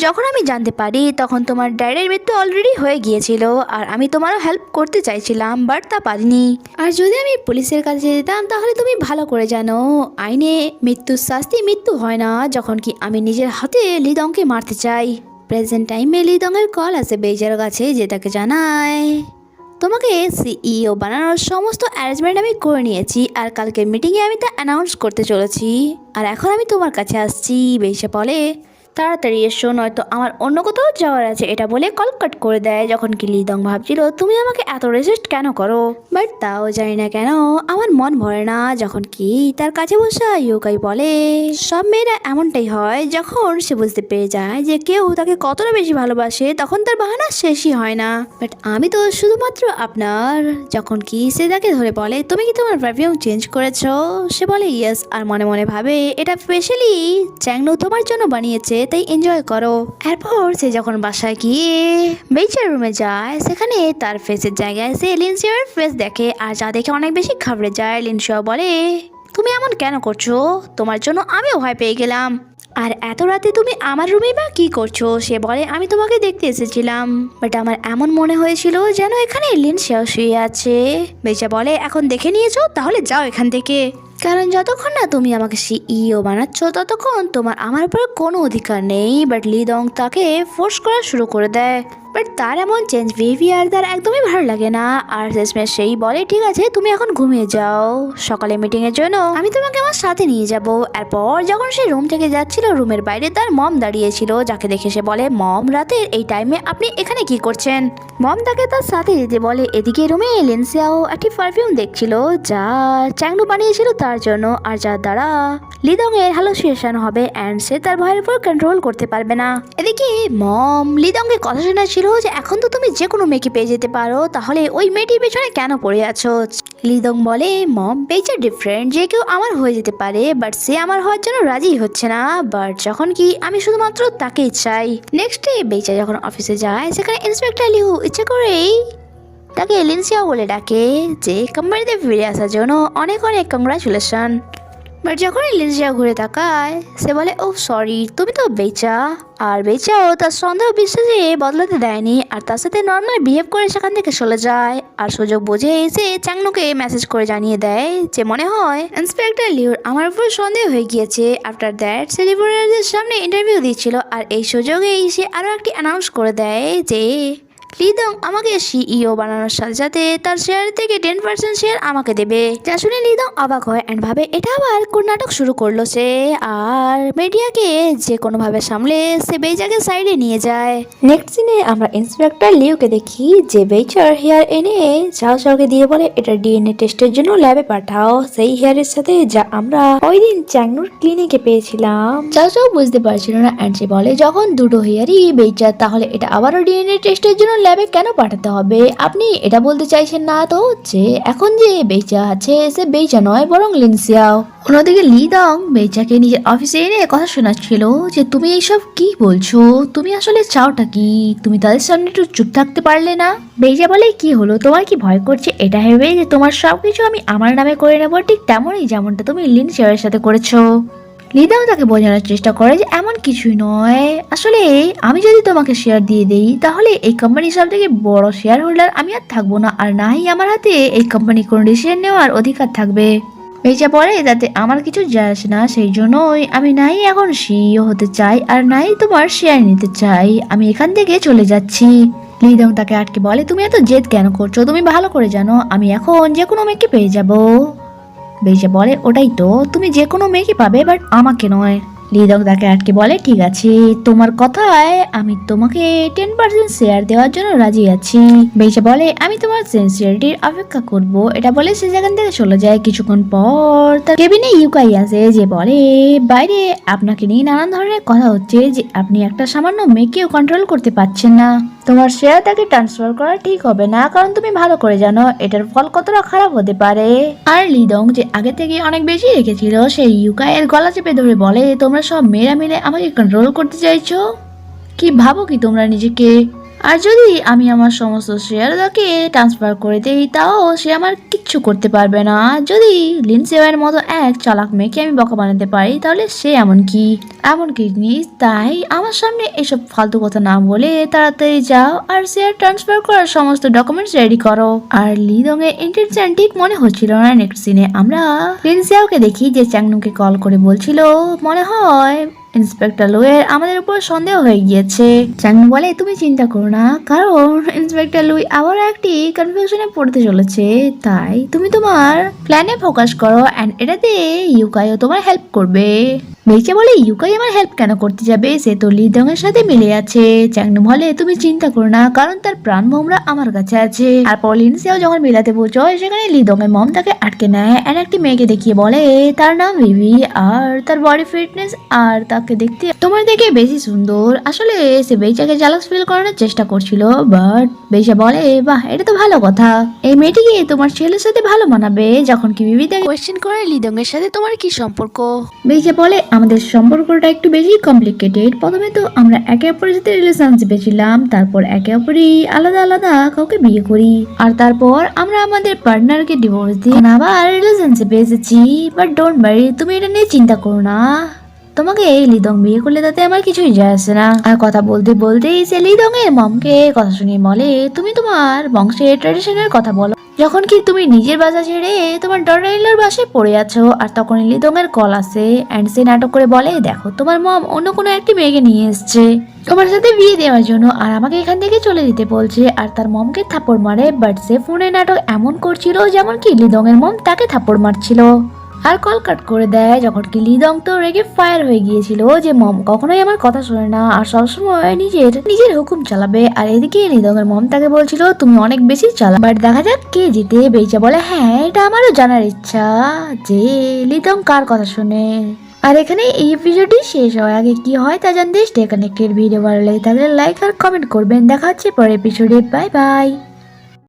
যখন আমি জানতে পারি তখন তোমার ড্যাডের মৃত্যু অলরেডি হয়ে গিয়েছিল আর আমি তোমারও হেল্প করতে চাইছিলাম বাট তা পারিনি। আর যদি আমি পুলিশের কাছে যেতাম তাহলে তুমি ভালো করে জানো আইনে মৃত্যুর শাস্তি মৃত্যু হয় না। যখন কি আমি নিজের হাতে লিদংকে মারতে চাই। প্রেজেন্ট টাইমে লিদংয়ের কল আসে বেইচার কাছে যে তাকে জানায় তোমাকে সিইও বানানোর সমস্ত অ্যারেঞ্জমেন্ট আমি করে নিয়েছি আর কালকের মিটিংয়ে আমি তা অ্যানাউন্স করতে চলেছি আর এখন আমি তোমার কাছে আসছি। বেইচা বলে তাড়াতাড়ি এসো নয়তো আমার অন্য কোথাও যাওয়ার আছে, এটা বলে কল কাট করে দেয়। যখন কি লিদং ভাবছিল তুমি আমাকে এত রেজিস্ট কেন করো, বাট তাও জানি না কেন আমার মন ভরে না। যখন কি তার কাছে বসা ইউকাই বলে সব মেয়েরা এমনটাই হয়, যখন সে বুঝতে পেরে যায় যে কেউ তাকে কতটা বেশি ভালোবাসে তখন তার বাহানা শেষই হয় না। বাট আমি তো শুধুমাত্র আপনার। যখন কি সে তাকে ধরে বলে তুমি কি তোমার পারফিউম চেঞ্জ করেছো? সে বলে ইয়েস আর মনে মনে ভাবে এটা স্পেশালি চ্যাংনু তোমার জন্য বানিয়েছে তাই এনজয় করো। এরপর সে যখন বাসায় গিয়ে বেইচার রুমে যায় সেখানে তার ফেসের জায়গায় সে লিনসিয়ার ফেস দেখে আর যা দেখে অনেক বেশি ঘাবড়ে যায়। লিনসিয়া বলে তুমি এমন কেন করছো? তোমার জন্য আমিও ভয় পেয়ে গেলাম। আর এত রাতে তুমি আমার রুমে বা কি করছো? সে বলে আমি তোমাকে দেখতে এসেছিলাম বাট আমার এমন মনে হয়েছিল যেন এখানে লিনসিয়া শুয়ে আছে। বেইচা বলে এখন দেখে নিয়েছো তাহলে যাও এখান থেকে, কারণ যতক্ষণ না তুমি আমাকে সিইও বানাচ্ছ ততক্ষণ তোমার আমার উপরে কোনো অধিকার নেই। বাট লিদং তাকে ফোর্স করা শুরু করে দেয় বাট তার এমন চেঞ্জ বিহেভিয়ার তার একদমই ভালো লাগে না। আর শেষমেশ সেই বলে ঠিক আছে তুমি এখন ঘুমিয়ে যাও, সকালে মিটিং এর জন্য আমি তোমাকে আমার সাথে নিয়ে যাব। এরপর যখন সে রুম থেকে যাচ্ছিল রুমের বাইরে তার মম দাঁড়িয়েছিল, যাকে দেখে সে বলে মম রাতের এই টাইমে আপনি এখানে কি করছেন? মম তাকে তার সাথে যেতে বলে। এদিকে রুমে লিনসিয়াও একটি পারফিউম দেখছিল যা চ্যাংনু বানিয়েছিল তার জন্য আর যার দ্বারা লিদং এর হ্যালুসিনেশন হবে অ্যান্ড সে তার ভয়ের উপর কন্ট্রোল করতে পারবে না। এদিকে মম লিদং এর কথা শোনাচ্ছিল যে এখন তো তুমি যে কোনো মেয়েকে পেয়ে যেতে পারো, তাহলে ওই মেয়েটির পেছনে কেন পড়ে আছো? লিদং বলে মম বেইচা ডিফারেন্ট, যে কেউ আমার হয়ে যেতে পারে বাট সে আমার হওয়ার জন্য রাজি হচ্ছে না। বাট যখন কি আমি শুধুমাত্র তাকেই চাই। নেক্সট ডে বেইচা যখন অফিসে যায় সেখানে ইন্সপেক্টর লিউ ইচ্ছে করেই তাকে লিনসিয়া বলে ডাকে যে কোম্পানিতে ফিরে আসার জন্য অনেক অনেক কংগ্রাচুলেশন। বাট যখন লিনসিয়া ঘুরে তাকায় সে বলে ও সরি তুমি তো বেইচা। আর বেইচাও তার সন্দেহ বিশ্বাসে বদলাতে দেয়নি আর তার সাথে নর্মাল বিহেভ করে সেখান থেকে চলে যায়। আর সুযোগ বুঝে এসে চ্যাংনুকে মেসেজ করে জানিয়ে দেয় যে মনে হয় ইন্সপেক্টর লিওর আমার উপর সন্দেহ হয়ে গিয়েছে। আফটার দ্যাট সে রিপোর্টারদের সামনে ইন্টারভিউ দিচ্ছিল আর এই সুযোগেই সে আরও একটি অ্যানাউন্স করে দেয় যে লিদং আমাকে সিইও বানানোর সাথে সাথে তার শেয়ার থেকে 10% শেয়ার আমাকে দেবে। যা শুনে লিদং অবাক হয় অ্যান্ড ভাবে এটা আবার কোন নাটক শুরু করলো সে। আর মিডিয়াকে যে কোনোভাবে সামলে সে বেইজাকে সাইডে নিয়ে যায়। নেক্সট সিনে আমরা ইন্সপেক্টর লিওকে দেখি যে বেইচার হেয়ার এনে চাও চাওকে দিয়ে বলে এটা ডিএনএ টেস্টের জন্য ল্যাবে পাঠাও, সেই হেয়ারের সাথে যা আমরা ওই দিন চ্যাংনুর ক্লিনিকে পেয়েছিলাম। চাও চাও বুঝতে পারছিল না অ্যান্ড সে বলে যখন দুটো হেয়ারই বেইচার তাহলে এটা আবারও ডিএনএ টেস্টের জন্য ল্যাবে কেন পাঠাতে হবে? আপনি এটা বলতে চাইছেন না তো যে এখন যে বেইচা আছে সে বেইচা নয় বরং লিনসিয়াও। অন্যদিকে লিদং বেইচাকে নিজের অফিসে এনে কথা শোনাচ্ছিল যে তুমি এইসব কি বলছো, তুমি আসলে চাওটা কি? তুমি তাদের সামনে একটু চুপ থাকতে পারলে না? বেইজা বলে কি হলো, তোমার কি ভয় করছে এটা ভেবে যে তোমার সবকিছু আমি আমার নামে করে নেবো ঠিক তেমনই যেমনটা তুমি লিনসিয়ারের সাথে করেছো। লিদাও তাকে বোঝানোর চেষ্টা করে যে এমন কিছুই নয়, আসলে আমি যদি তোমাকে শেয়ার দিয়ে দেই তাহলে এই কোম্পানির সব থেকে বড় শেয়ার হোল্ডার আমি আর থাকবো না, আর নাই আমার হাতে এই কোম্পানি কোনো ডিসিশন নেওয়ার অধিকার থাকবে। বেচা পরে তাতে আমার কিছু যায় আসে না, সেই জন্যই আমি নাই এখন সিইও হতে চাই আর নাই তোমার শেয়ার নিতে চাই, আমি এখান থেকে চলে যাচ্ছি। লিদং তাকে আটকে বলে তুমি এত জেদ কেন করছো, তুমি ভালো করে জানো আমি এখন যে কোনো মেয়েকে পেয়ে যাবো। বেইজা বলে ওটাই তো, তুমি যে কোনো মেয়েকে পাবে বাট আমাকে নয়। লিদং তাকে আটকে বলে ঠিক আছে তোমার কথায় আমি তোমাকে 10% শেয়ার দেওয়ার জন্য রাজি আছি। বেইজা বলে আমি তোমার সিনসিয়ারিটির অপেক্ষা করব। এটা বলে সে সেখান থেকে চলে যায়। কিছুক্ষণ পর তার কেবিনে ইউকাই আসে যে বলে বাইরে আপনাকে নিয়ে নানান ধরনের কথা হচ্ছে যে আপনি একটা সামান্য মেয়েকেও কন্ট্রোল করতে পারছেন না, তোমার শেয়ার তাকে ট্রান্সফার করা ঠিক হবে না কারণ তুমি ভালো করে জানো এটার ফল কতটা খারাপ হতে পারে। আর লিদং যে আগে থেকে অনেক বেশি রেখেছিল সেই ইউকাইয়ের গলা চেপে ধরে বলে তোমরা সব মেয়েরা মিলে আমাকে কন্ট্রোল করতে চাইছো, কি ভাবো কি তোমরা নিজেকে? আর যদি আমি আমার সমস্ত শেয়ার তাকে ট্রান্সফার করে দেই তাও সে আমার কিচ্ছু করতে পারবে না। যদি লিনসিয়ার মতো এক চালাক মেয়েকে আমি বকা বানাতে পারি তাহলে সে এমন কি জিনিস, তাই আমার সামনে এসব ফালতু কথা না বলে তাড়াতাড়ি যাও আর শেয়ার ট্রান্সফার করার সমস্ত ডকুমেন্টস রেডি করো। আর লিদং এর ইন্টেনশন ঠিক মনে হচ্ছিল না। নেক্সট সিনে আমরা লিনসিয়াওকে দেখি যে চ্যাংনুকে কল করে বলছিল মনে হয় ইন্সপেক্টর লুইয়ের আমাদের উপর সন্দেহ হয়ে গিয়েছে। চ্যাংনু বলে তুমি চিন্তা করো না কারণ ইন্সপেক্টর লুই আবার একটি কনফিউশনে পড়তে চলেছে, তাই তুমি তোমার প্ল্যানে ফোকাস করো এন্ড এটাতে ইউকাইও তোমার হেল্প করবে। বেইচা বলে ইউকাই আমার হেল্প কেন করতে যাবে, সে তো লিদং এর সাথে মিলে আছে। চ্যাংনু বলে তুমি চিন্তা করো না কারণ তার প্রাণ মোমরা আমার কাছে আছে। আর লিনসিয়াও যখন মিলাতে পৌঁছয় সেখানে লিদং এর মম তাকে আটকে নেয় এন্ড একটি মেয়েকে দেখিয়ে বলে তার নাম ভিভি আর তার বডি ফিটনেস আর তাকে দেখতে তোমার দেখে বেশি সুন্দর। আসলে সে বেইচাকে জালাস ফিল করানোর চেষ্টা করছিল বাট বেইচা বলে বাহ এটা তো ভালো কথা, এই মেয়েটিকে তোমার ছেলের সাথে ভালো মানাবে। যখন কি ভিভি তাকে কোয়েশ্চেন করে লিদং এর সাথে তোমার কি সম্পর্ক, বেইচা বলে আমাদের সম্পর্কটা একটু বেশি কমপ্লিকেটেড। প্রথমে তো আমরা একে অপরের সাথে রিলেশনশিপে ছিলাম, তারপর একে অপরই আলাদা আলাদা কাউকে বিয়ে করি আর তারপর আমরা আমাদের পার্টনারকে ডিভোর্স দিই আবার রিলেশনশিপে এসেছি। বাট ডোন্ট ওয়ারি তুমি এটা নিয়ে চিন্তা করো না, তোমাকে এই লিদং বিয়ে করলে তাতে আমার কিছুই যায় আসে না। আর কথা বলতে বলতেই সে লিদং এর মমকে কথা শুনিয়ে বলে তুমি তোমার বংশের ট্র্যাডিশনের কথা বলো, যখন কি তুমি নিজের বাসা ছেড়ে তোমার ডটার-ইন-লর বাসায় পড়ে আছো। আর তখন লিদং এর কল আসে এন্ড সে নাটক করে বলে দেখো তোমার মম অন্য কোনো একটি মেয়েকে নিয়ে এসছে তোমার সাথে বিয়ে দেওয়ার জন্য আর আমাকে এখান থেকে চলে দিতে বলছে। আর তার মমকে থাপ্পড় মারে বাট সে ফোনে নাটক এমন করছিল যেমন কি লিদং এর মম তাকে থাপ্পড় মারছিল আর কল কাট করে দেয়। যখন কি লিদং তো রেগে ফায়ার হয়ে গিয়েছিল যে মম কখনোই আমার কথা শোনে না আর সবসময় নিজের হুকুম চালাবে। আর এদিকে লিদং এর মম তাকে বলছিল তুমি অনেক বেশি চালা। বাট দেখা যাক কে জিতে। বেইচা বলে হ্যাঁ এটা আমারও জানার ইচ্ছা যে লিদং কার কথা শুনে। আর এখানে এই এপিসোডটি শেষ হয়, আগে কি হয় তা জানতে স্টে কানেক্টেড। ভিডিও ভালো লাগে তাহলে লাইক আর কমেন্ট করবেন। দেখা হচ্ছে পরের এপিসোডে, বাই বাই।